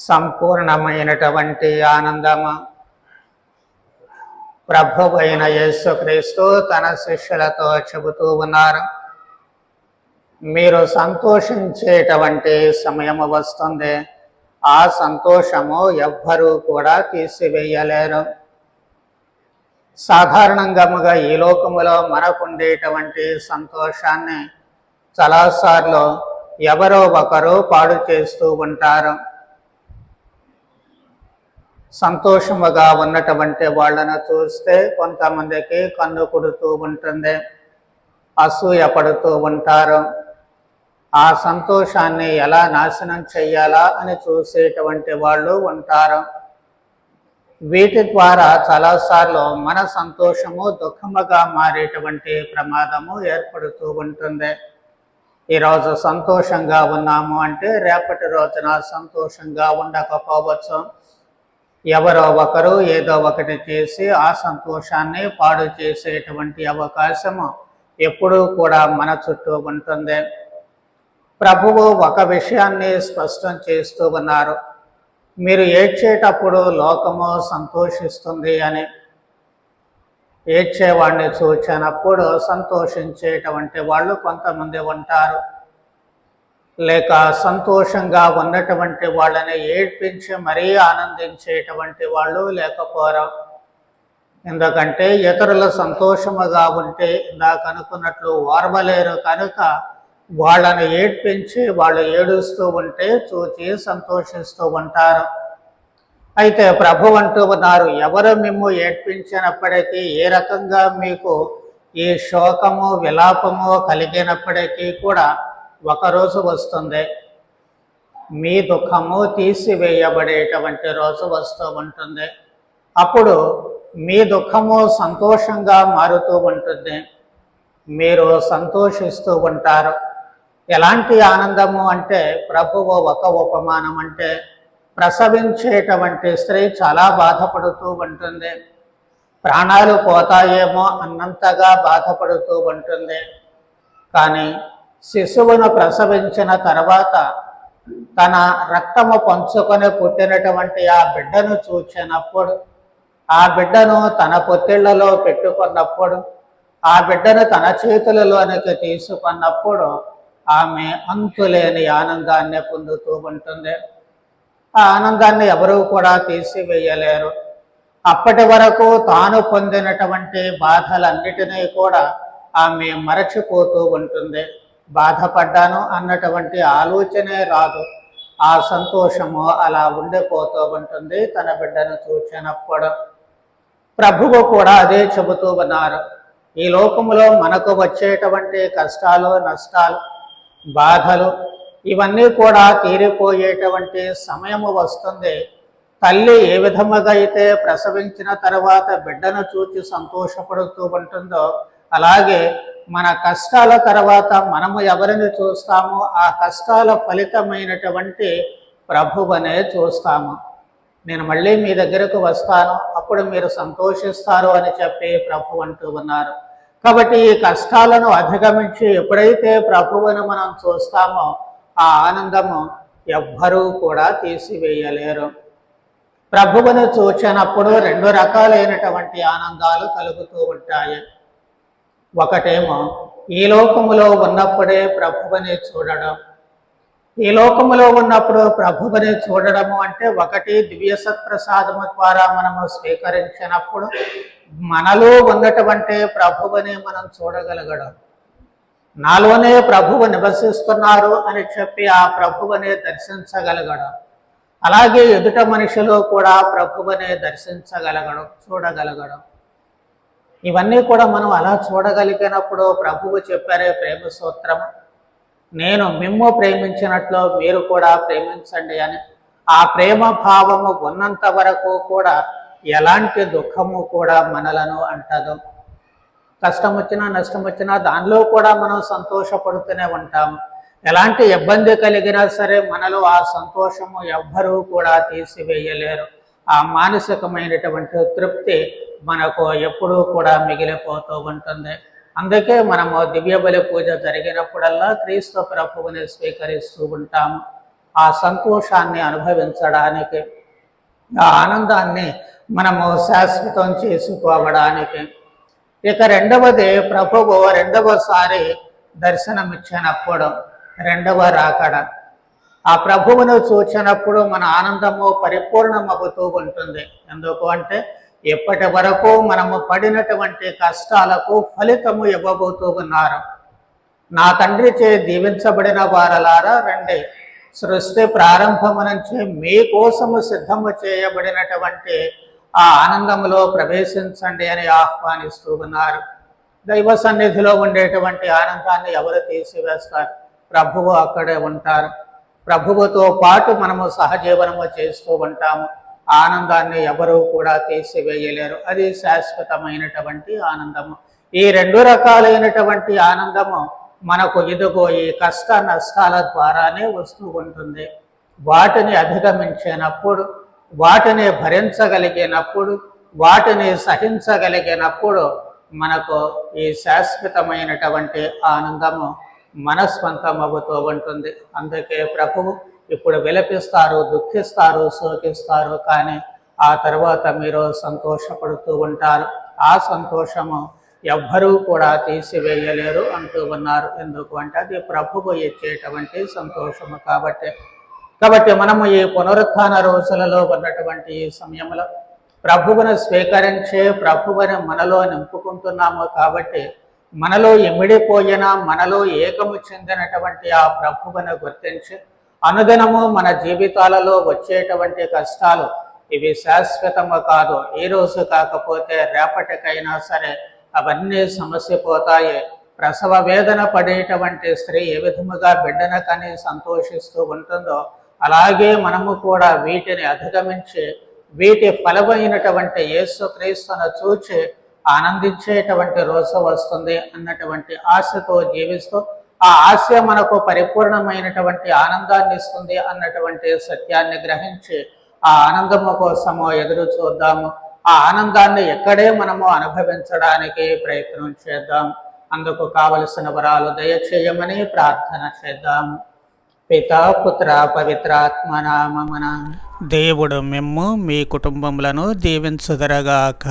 సంపూర్ణమైనటువంటి ఆనందము ప్రభువైన యేసుక్రీస్తు తన శిష్యులతో చెబుతూ ఉన్నారు. మీరు సంతోషించేటువంటి సమయము వస్తుంది, ఆ సంతోషము ఎవ్వరూ కూడా తీసివేయలేరు. సాధారణంగా ఈ లోకములో మనకుండేటువంటి సంతోషాన్ని చాలాసార్లు ఎవరో ఒకరు పాడు చేస్తూ ఉంటారు. సంతోషముగా ఉన్నటువంటి వాళ్ళను చూస్తే కొంతమందికి కన్ను కొడుతూ ఉంటుంది, అసూయ పడుతూ ఉంటారు. ఆ సంతోషాన్ని ఎలా నాశనం చెయ్యాలా అని చూసేటువంటి వాళ్ళు ఉంటారు. వీటి ద్వారా చాలాసార్లు మన సంతోషము దుఃఖముగా మారేటువంటి ప్రమాదము ఏర్పడుతూ ఉంటుంది. ఈరోజు సంతోషంగా ఉన్నాము అంటే రేపటి రోజున సంతోషంగా ఉండకపోవచ్చు. ఎవరో ఒకరు ఏదో ఒకటి చేసి ఆ సంతోషాన్ని పాడు చేసేటువంటి అవకాశము ఎప్పుడూ కూడా మన చుట్టూ ఉంటుంది. ప్రభువు ఒక విషయాన్ని స్పష్టం చేస్తూ ఉన్నారు, మీరు ఏడ్చేటప్పుడు లోకము సంతోషిస్తుంది అని. ఏడ్చేవాడిని చూచినప్పుడు సంతోషించేటువంటి వాళ్ళు కొంతమంది ఉంటారు, లేక సంతోషంగా ఉన్నటువంటి వాళ్ళని ఏడ్పించి మరీ ఆనందించేటువంటి వాళ్ళు లేకపోరు. ఎందుకంటే ఇతరులు సంతోషముగా ఉంటే ఇందాక అనుకున్నట్లు ఓర్వలేరు కనుక వాళ్ళని ఏడ్పించి వాళ్ళు ఏడుస్తూ ఉంటే చూచి సంతోషిస్తూ ఉంటారు. అయితే ప్రభు అంటూ ఉన్నారు, ఎవరు మిమ్ము ఏడ్పించినప్పటికీ, ఏ రకంగా మీకు ఈ శోకము విలాపము కలిగినప్పటికీ కూడా ఒకరోజు వస్తుంది, మీ దుఃఖము తీసివేయబడేటువంటి రోజు వస్తూ ఉంటుంది. అప్పుడు మీ దుఃఖము సంతోషంగా మారుతూ ఉంటుంది, మీరు సంతోషిస్తూ ఉంటారు. ఎలాంటి ఆనందము అంటే ప్రభువు ఒక ఉపమానం అంటే ప్రసవించేటువంటి స్త్రీ చాలా బాధపడుతూ ఉంటుంది, ప్రాణాలు పోతాయేమో అన్నంతగా బాధపడుతూ ఉంటుంది. కానీ శిశువును ప్రసవించిన తర్వాత తన రక్తము పంచుకొని పుట్టినటువంటి ఆ బిడ్డను చూచినప్పుడు, ఆ బిడ్డను తన పొత్తిళ్లలో పెట్టుకున్నప్పుడు, ఆ బిడ్డను తన చేతులలోనికి తీసుకున్నప్పుడు ఆమె అంతులేని ఆనందాన్ని పొందుతూ ఉంటుంది. ఆ ఆనందాన్ని ఎవరూ కూడా తీసివేయలేరు. అప్పటి వరకు తాను పొందినటువంటి బాధలన్నిటినీ కూడా ఆమె మరచిపోతూ ఉంటుంది. బాధపడ్డాను అన్నటువంటి ఆలోచనే రాదు. ఆ సంతోషము అలా ఉండిపోతూ ఉంటుంది తన బిడ్డను చూచినప్పుడు. ప్రభువు కూడా అదే చెబుతూ ఉన్నారు, ఈ లోకములో మనకు వచ్చేటువంటి కష్టాలు, నష్టాలు, బాధలు ఇవన్నీ కూడా తీరిపోయేటువంటి సమయము వస్తుంది. తల్లి ఏ విధముగా అయితే ప్రసవించిన తర్వాత బిడ్డను చూచి సంతోషపడుతూ ఉంటుందో, అలాగే మన కష్టాల తర్వాత మనము ఎవరిని చూస్తామో ఆ కష్టాల ఫలితమైనటువంటి ప్రభువనే చూస్తాము. నేను మళ్ళీ మీ దగ్గరకు వస్తాను, అప్పుడు మీరు సంతోషిస్తారు అని చెప్పి ప్రభు అంటూ ఉన్నారు. కాబట్టి ఈ కష్టాలను అధిగమించి ఎప్పుడైతే ప్రభువును మనం చూస్తామో ఆ ఆనందము ఎవ్వరూ కూడా తీసివేయలేరు. ప్రభువును చూచినప్పుడు రెండు రకాలైనటువంటి ఆనందాలు కలుగుతూ ఉంటాయి. ఒకటేమో ఈ లోకములో ఉన్నప్పుడే ప్రభువుని చూడడం. ఈ లోకములో ఉన్నప్పుడు ప్రభువుని చూడడము అంటే ఒకటి దివ్య సత్ప్రసాదము ద్వారా మనము స్వీకరించినప్పుడు మనలో ఉన్నటువంటి ప్రభువుని మనం చూడగలగడం, నాలోనే ప్రభువు నివసిస్తున్నారు అని చెప్పి ఆ ప్రభువుని దర్శించగలగడం, అలాగే ఎదుట మనిషిలో కూడా ప్రభువుని దర్శించగలగడం, చూడగలగడం. ఇవన్నీ కూడా మనం అలా చూడగలిగినప్పుడు ప్రభువు చెప్పారే ప్రేమ సూత్రము, నేను మిమ్ము ప్రేమించినట్లు మీరు కూడా ప్రేమించండి అని. ఆ ప్రేమ భావము ఉన్నంత వరకు కూడా ఎలాంటి దుఃఖము కూడా మనలను అంటదు. కష్టం వచ్చినా నష్టం వచ్చినా దానిలో కూడా మనం సంతోషపడుతూనే ఉంటాము. ఎలాంటి ఇబ్బంది కలిగినా సరే మనలో ఆ సంతోషము ఎవ్వరూ కూడా తీసివేయలేరు. ఆ మానసికమైనటువంటి తృప్తి మనకు ఎప్పుడూ కూడా మిగిలిపోతూ ఉంటుంది. అందుకే మనము దివ్య బలి పూజ జరిగినప్పుడల్లా క్రీస్తు ప్రభువుని స్వీకరిస్తూ ఉంటాము. ఆ సంతోషాన్ని అనుభవించడానికి, ఆ ఆనందాన్ని మనము శాశ్వతం చేసుకోవడానికి. ఇక రెండవది, ప్రభువు రెండవసారి దర్శనమిచ్చినప్పుడు, రెండవ రాకడ. ఆ ప్రభువును చూచినప్పుడు మన ఆనందము పరిపూర్ణమవుతూ ఉంటుంది. ఎందుకు అంటే ఇప్పటి వరకు మనము పడినటువంటి కష్టాలకు ఫలితము ఇవ్వబోతూ ఉన్నారు. నా తండ్రి చే దీవించబడిన వారలారా రండి, సృష్టి ప్రారంభము నుంచి మీకోసము సిద్ధము చేయబడినటువంటి ఆ ఆనందములో ప్రవేశించండి అని ఆహ్వానిస్తూ ఉన్నారు. దైవ సన్నిధిలో ఉండేటువంటి ఆనందాన్ని ఎవరు తీసివేస్తారు? ప్రభువు అక్కడే ఉంటారు. ప్రభువుతో పాటు మనము సహజీవనము చేస్తూ ఉంటాము. ఆనందాన్ని ఎవరు కూడా తీసివేయలేరు. అది శాశ్వతమైనటువంటి ఆనందము. ఈ రెండు రకాలైనటువంటి ఆనందము మనకు ఇదిగో ఈ కష్ట నష్టాల ద్వారానే వస్తూ ఉంటుంది. వాటిని అధిగమించినప్పుడు, వాటిని భరించగలిగినప్పుడు, వాటిని సహించగలిగినప్పుడు మనకు ఈ శాశ్వతమైనటువంటి ఆనందము మనస్వంతమవుతూ ఉంటుంది. అందుకే ప్రభువు ఇప్పుడు విలపిస్తారు, దుఃఖిస్తారు, శోకిస్తారు, కానీ ఆ తర్వాత మీరు సంతోషపడుతూ ఉంటారు. ఆ సంతోషము ఎవ్వరూ కూడా తీసివేయలేరు అంటూ ఉన్నారు. ఎందుకు అంటే అది ప్రభువు ఇచ్చేటువంటి సంతోషము కాబట్టి మనము ఈ పునరుత్థాన రోజులలో ఉన్నటువంటి ఈ సమయంలో ప్రభువును స్వీకరించే, ప్రభువుని మనలో నింపుకుంటున్నాము. కాబట్టి మనలో ఇమిడిపోయిన, మనలో ఏకము చెందినటువంటి ఆ ప్రభువును గుర్తించి అనుదినము మన జీవితాలలో వచ్చేటువంటి కష్టాలు ఇవి శాశ్వతము కాదు. ఈ రోజు కాకపోతే రేపటికైనా సరే అవన్నీ సమసిపోతాయి. ప్రసవ వేదన పడేటువంటి స్త్రీ ఏ విధముగా బిడ్డను కని సంతోషిస్తూ ఉంటుందో అలాగే మనము కూడా వీటిని అధిగమించి వీటి ఫలమైనటువంటి యేసుక్రీస్తును చూచి ఆనందించేటువంటి రోజు వస్తుంది అన్నటువంటి ఆశతో జీవిస్తూ, ఆ ఆశ మనకు పరిపూర్ణమైనటువంటి ఆనందాన్ని ఇస్తుంది అన్నటువంటి సత్యాన్ని గ్రహించి ఆ ఆనందము కోసము ఎదురు చూద్దాము. ఆ ఆనందాన్ని ఎక్కడే మనము అనుభవించడానికి ప్రయత్నం చేద్దాం. అందుకు కావలసిన వరాలు దయచేయమని ప్రార్థన చేద్దాం. పితా, పుత్ర, పవిత్రాత్మ నామమున. దేవుడు మిమ్ము మీ కుటుంబములను దీవించుదరగాక.